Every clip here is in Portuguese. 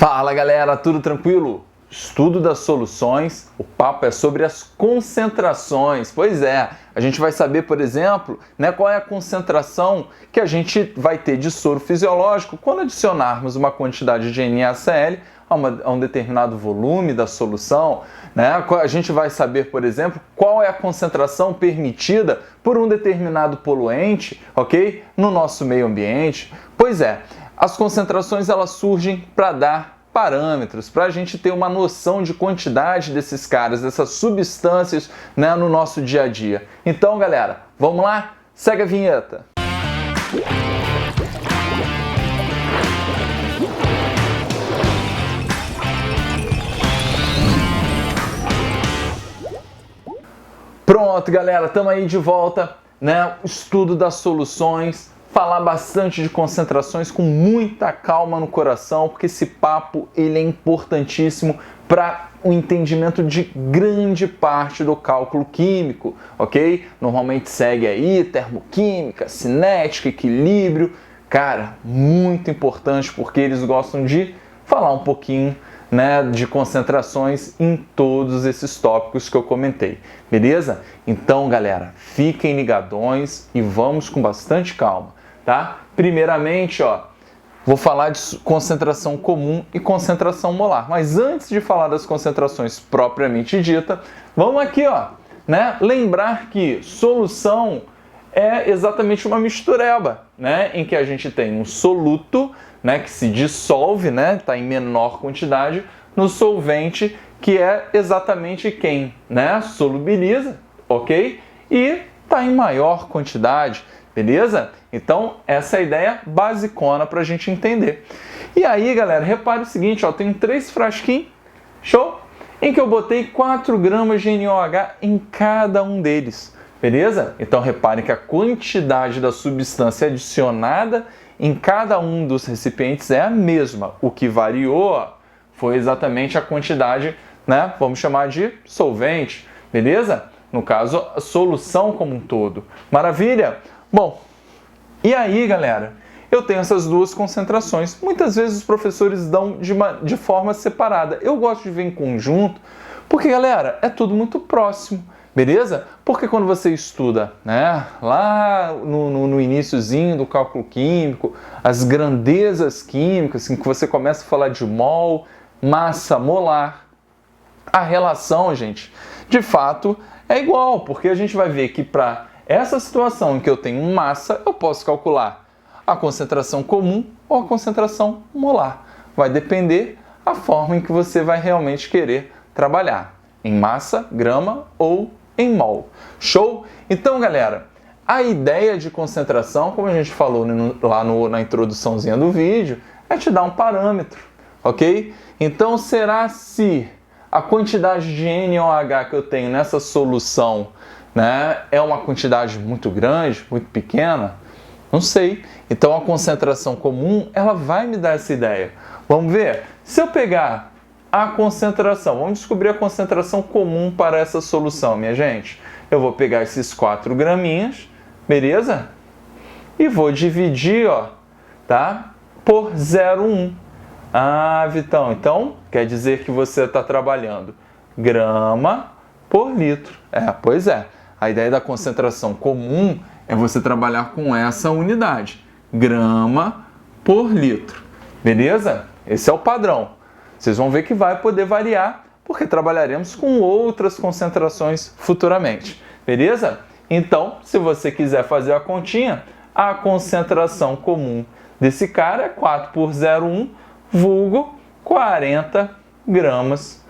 Fala galera, tudo tranquilo? Estudo das soluções, o papo é sobre as concentrações. Pois é, a gente vai saber, por exemplo, qual é a concentração que a gente vai ter de soro fisiológico quando adicionarmos uma quantidade de NaCl a um determinado volume da solução. A gente vai saber, por exemplo, qual é a concentração permitida por um determinado poluente, ok? No nosso meio ambiente. Pois é, as concentrações elas surgem para dar parâmetros, para a gente ter uma noção de quantidade desses caras, dessas substâncias no nosso dia a dia. Então, galera, vamos lá? Segue a vinheta! Pronto, galera, estamos aí de volta, Estudo das soluções. Falar bastante de concentrações com muita calma no coração, porque esse papo ele é importantíssimo para o entendimento de grande parte do cálculo químico, ok? Normalmente segue aí termoquímica, cinética, equilíbrio. Cara, muito importante porque eles gostam de falar um pouquinho de concentrações em todos esses tópicos que eu comentei, beleza? Então, galera, fiquem ligadões e vamos com bastante calma. Tá? Primeiramente, vou falar de concentração comum e concentração molar. Mas antes de falar das concentrações propriamente dita, vamos aqui, lembrar que solução é exatamente uma mistureba, em que a gente tem um soluto, que se dissolve, está em menor quantidade, no solvente, que é exatamente quem, solubiliza, ok? E está em maior quantidade. Beleza? Então, essa é a ideia basicona para a gente entender. E aí, galera, repare o seguinte, eu tenho 3 frasquinhos, show? Em que eu botei 4 gramas de NaOH em cada um deles, beleza? Então, reparem que a quantidade da substância adicionada em cada um dos recipientes é a mesma. O que variou foi exatamente a quantidade, vamos chamar de solvente, beleza? No caso, a solução como um todo. Maravilha? Bom, e aí, galera, eu tenho essas duas concentrações. Muitas vezes os professores dão de forma separada. Eu gosto de ver em conjunto, porque, galera, é tudo muito próximo, beleza? Porque quando você estuda, lá no iniciozinho do cálculo químico, as grandezas químicas, em que você começa a falar de mol, massa molar, a relação, gente, de fato é igual, porque a gente vai ver que para essa situação em que eu tenho massa, eu posso calcular a concentração comum ou a concentração molar. Vai depender da forma em que você vai realmente querer trabalhar, em massa, grama ou em mol. Show? Então, galera, a ideia de concentração, como a gente falou lá na introduçãozinha do vídeo, é te dar um parâmetro, ok? Então, será se a quantidade de NaOH que eu tenho nessa solução é uma quantidade muito grande, muito pequena? Não sei. Então a concentração comum, ela vai me dar essa ideia. Vamos ver? Se eu pegar a concentração, vamos descobrir a concentração comum para essa solução, minha gente. Eu vou pegar esses 4 graminhas, beleza? E vou dividir, por 0,1. Ah, Vitão, então quer dizer que você está trabalhando grama por litro. Pois é. A ideia da concentração comum é você trabalhar com essa unidade, grama por litro, beleza? Esse é o padrão. Vocês vão ver que vai poder variar, porque trabalharemos com outras concentrações futuramente, beleza? Então, se você quiser fazer a continha, a concentração comum desse cara é 4 por 0,1, vulgo 40 gramas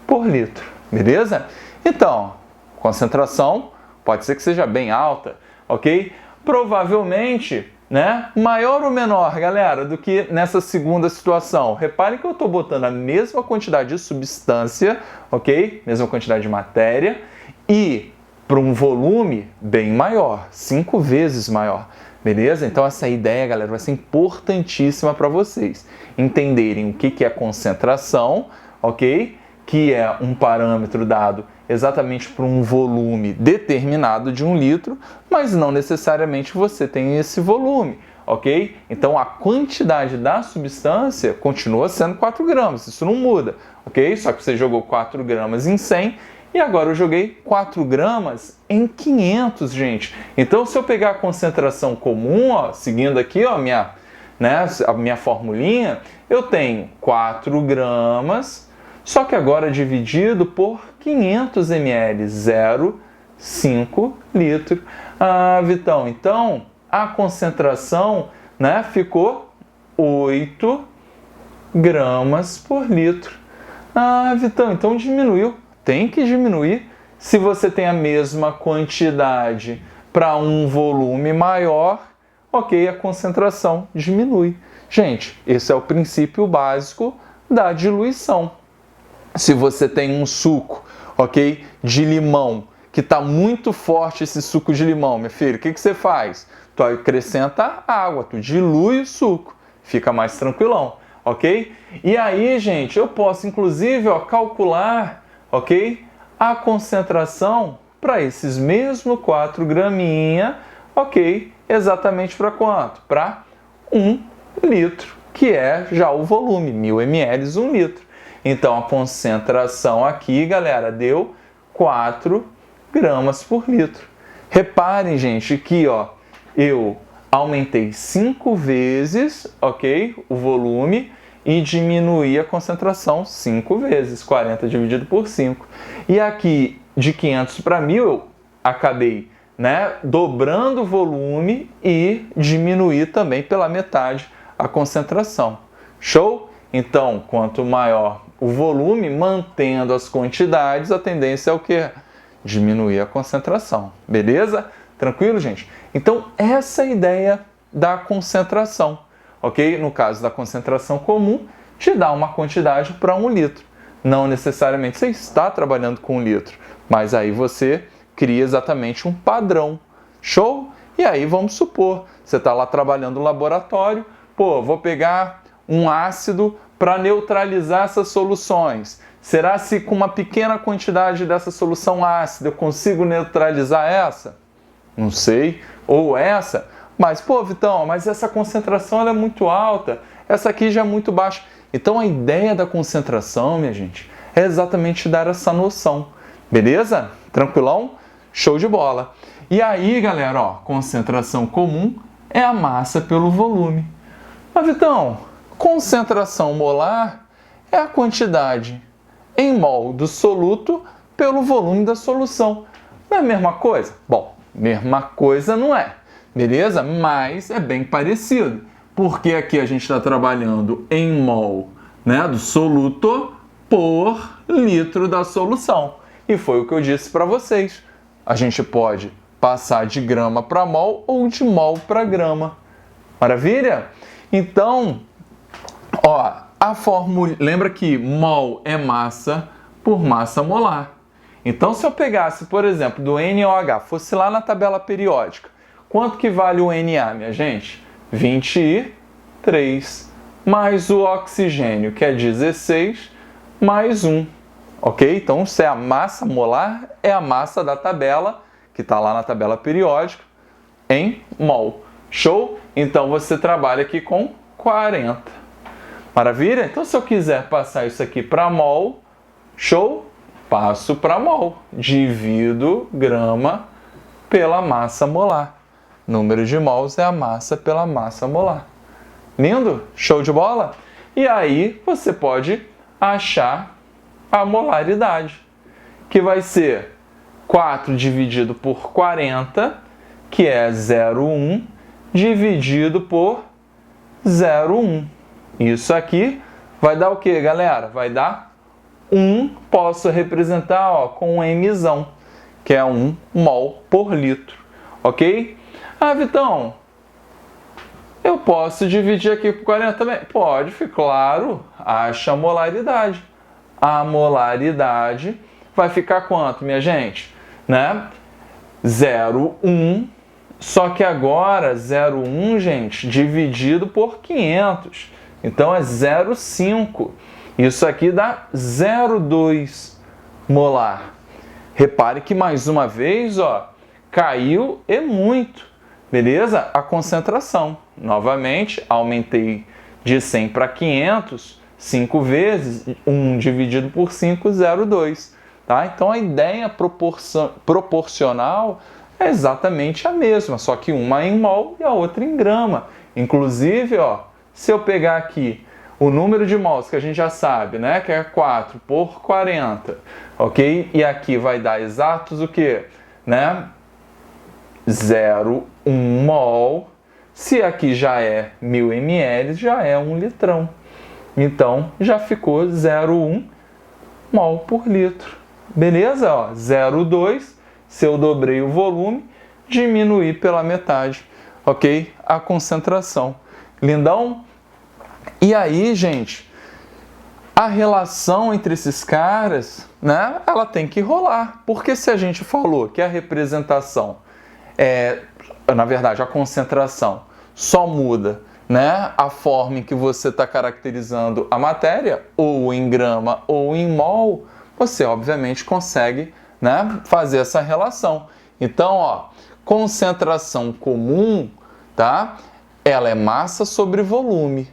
por litro, beleza? Então, concentração pode ser que seja bem alta, ok? Provavelmente, maior ou menor, galera, do que nessa segunda situação. Reparem que eu estou botando a mesma quantidade de substância, ok? Mesma quantidade de matéria e para um volume bem maior, 5 vezes maior, beleza? Então essa ideia, galera, vai ser importantíssima para vocês entenderem o que é concentração, ok? Que é um parâmetro dado exatamente por um volume determinado de 1 litro, mas não necessariamente você tem esse volume, ok? Então a quantidade da substância continua sendo 4 gramas, isso não muda, ok? Só que você jogou 4 gramas em 100 e agora eu joguei 4 gramas em 500, gente. Então se eu pegar a concentração comum, ó, seguindo aqui ó, a minha formulinha, eu tenho 4 gramas, só que agora dividido por 500 ml, 0,5 litro. Ah, Vitão, então a concentração, né, ficou 8 gramas por litro. Ah, Vitão, então diminuiu. Tem que diminuir. Se você tem a mesma quantidade para um volume maior, ok, a concentração diminui. Gente, esse é o princípio básico da diluição. Se você tem um suco, ok, de limão, que está muito forte esse suco de limão, meu filho, o que você faz? Tu acrescenta água, tu dilui o suco, fica mais tranquilão, ok? E aí, gente, eu posso inclusive calcular, ok, a concentração para esses mesmos 4 graminha, ok, exatamente para quanto? Para 1 litro, que é já o volume, 1000 ml, 1 litro. Então, a concentração aqui, galera, deu 4 gramas por litro. Reparem, gente, que ó, eu aumentei 5 vezes, ok, o volume e diminuí a concentração 5 vezes, 40 dividido por 5. E aqui, de 500 para 1000, eu acabei, né, dobrando o volume e diminuí também pela metade a concentração. Show? Então, quanto maior o volume, mantendo as quantidades, a tendência é o quê? Diminuir a concentração. Beleza? Tranquilo, gente? Então, essa é a ideia da concentração, ok? No caso da concentração comum, te dá uma quantidade para 1 litro. Não necessariamente você está trabalhando com 1 litro, mas aí você cria exatamente um padrão. Show? E aí, vamos supor, você está lá trabalhando no laboratório, pô, vou pegar um ácido para neutralizar essas soluções. Será se com uma pequena quantidade dessa solução ácida eu consigo neutralizar essa? Não sei. Ou essa? Mas, pô, Vitão, mas essa concentração ela é muito alta, essa aqui já é muito baixa. Então a ideia da concentração, minha gente, é exatamente dar essa noção. Beleza? Tranquilão? Show de bola. E aí, galera, ó, concentração comum é a massa pelo volume. Mas, Vitão, concentração molar é a quantidade em mol do soluto pelo volume da solução. Não é a mesma coisa? Bom, mesma coisa não é, beleza? Mas é bem parecido, porque aqui a gente está trabalhando em mol, né, do soluto por litro da solução. E foi o que eu disse para vocês. A gente pode passar de grama para mol ou de mol para grama. Maravilha? Então, ó, a fórmula, lembra que mol é massa por massa molar. Então, se eu pegasse, por exemplo, do NaOH, fosse lá na tabela periódica, quanto que vale o Na, minha gente? 23, mais o oxigênio, que é 16, mais 1. Ok? Então, se é a massa molar, é a massa da tabela, que está lá na tabela periódica, em mol. Show? Então, você trabalha aqui com 40. Maravilha? Então, se eu quiser passar isso aqui para mol, show? Passo para mol. Divido grama pela massa molar. Número de mols é a massa pela massa molar. Lindo? Show de bola? E aí, você pode achar a molaridade, que vai ser 4 dividido por 40, que é 0,1, dividido por 0,1. Isso aqui vai dar o que, galera? Vai dar 1, posso representar ó, com um Mzão, que é 1 mol por litro, ok? Ah, Vitão, eu posso dividir aqui por 40 também? Pode, claro, acha a molaridade. A molaridade vai ficar quanto, minha gente? Né? 0,1, só que agora 0,1, gente, dividido por 500. Então é 0,5. Isso aqui dá 0,2 molar. Repare que mais uma vez, ó, caiu e muito. Beleza? A concentração. novamente, aumentei de 100 para 500, 5 vezes, 1 dividido por 5, 0,2. Tá? Então, a ideia proporcional é exatamente a mesma, só que uma em mol e a outra em grama. Inclusive, ó, se eu pegar aqui o número de mols que a gente já sabe, né, que é 4 por 40, ok? E aqui vai dar exatos o quê? Né? 0,1 mol. Se aqui já é 1000 ml, já é 1 litrão. Então, já ficou 0,1 mol por litro. Beleza? Ó, 0,2. Se eu dobrei o volume, diminuí pela metade, ok? A concentração. Lindão? E aí, gente, a relação entre esses caras, né, ela tem que rolar. Porque se a gente falou que a representação na verdade, a concentração só muda, né, a forma em que você está caracterizando a matéria, ou em grama ou em mol, você obviamente consegue, né, fazer essa relação. Então, ó, concentração comum, tá? Ela é massa sobre volume.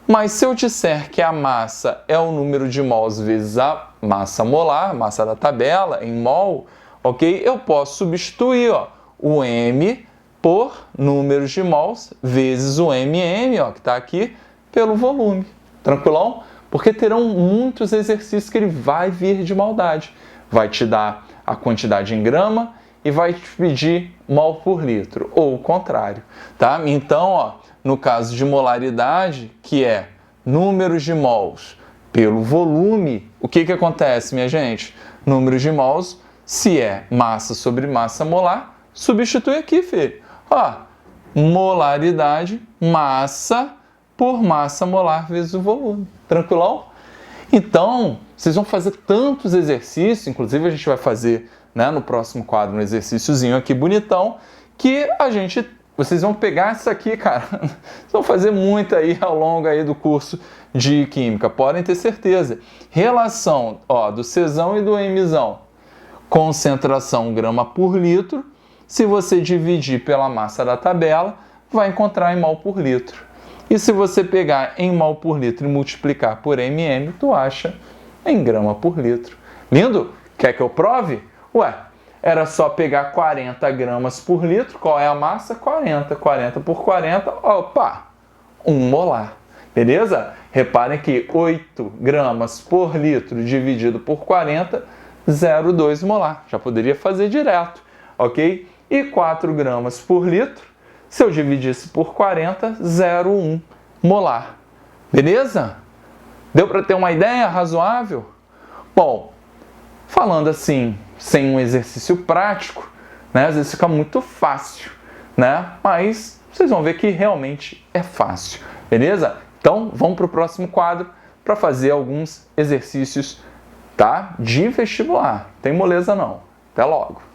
Mas se eu disser que a massa é o número de mols vezes a massa molar, massa da tabela, em mol, ok? Eu posso substituir, ó, o M por números de mols vezes o MM, ó, que está aqui, pelo volume. Tranquilão? Porque terão muitos exercícios que ele vai vir de maldade. Vai te dar a quantidade em grama e vai te pedir mol por litro, ou o contrário, tá? Então, ó, no caso de molaridade, que é números de mols pelo volume, o que acontece, minha gente? Números de mols, se é massa sobre massa molar, substitui aqui, filho. Ó, molaridade, massa por massa molar vezes o volume. Tranquilão? Então, vocês vão fazer tantos exercícios, inclusive a gente vai fazer, né, no próximo quadro um exercíciozinho aqui bonitão, que vocês vão pegar isso aqui, cara, vocês vão fazer muito aí ao longo aí do curso de Química, podem ter certeza. Relação, ó, do Czão e do Mzão. Concentração grama por litro. Se você dividir pela massa da tabela, vai encontrar em mol por litro. E se você pegar em mol por litro e multiplicar por mm, tu acha em grama por litro. Lindo? Quer que eu prove? Ué, era só pegar 40 gramas por litro. Qual é a massa? 40. 40 por 40, opa, 1 molar. Beleza? Reparem que 8 gramas por litro dividido por 40, 0,2 molar. Já poderia fazer direto, ok? E 4 gramas por litro, se eu dividisse por 40, 0,1 molar. Beleza? Deu para ter uma ideia razoável? Bom, falando assim, sem um exercício prático, né, às vezes fica muito fácil, né? Mas vocês vão ver que realmente é fácil. Beleza? Então, vamos para o próximo quadro para fazer alguns exercícios, tá? De vestibular. Tem moleza não. Até logo.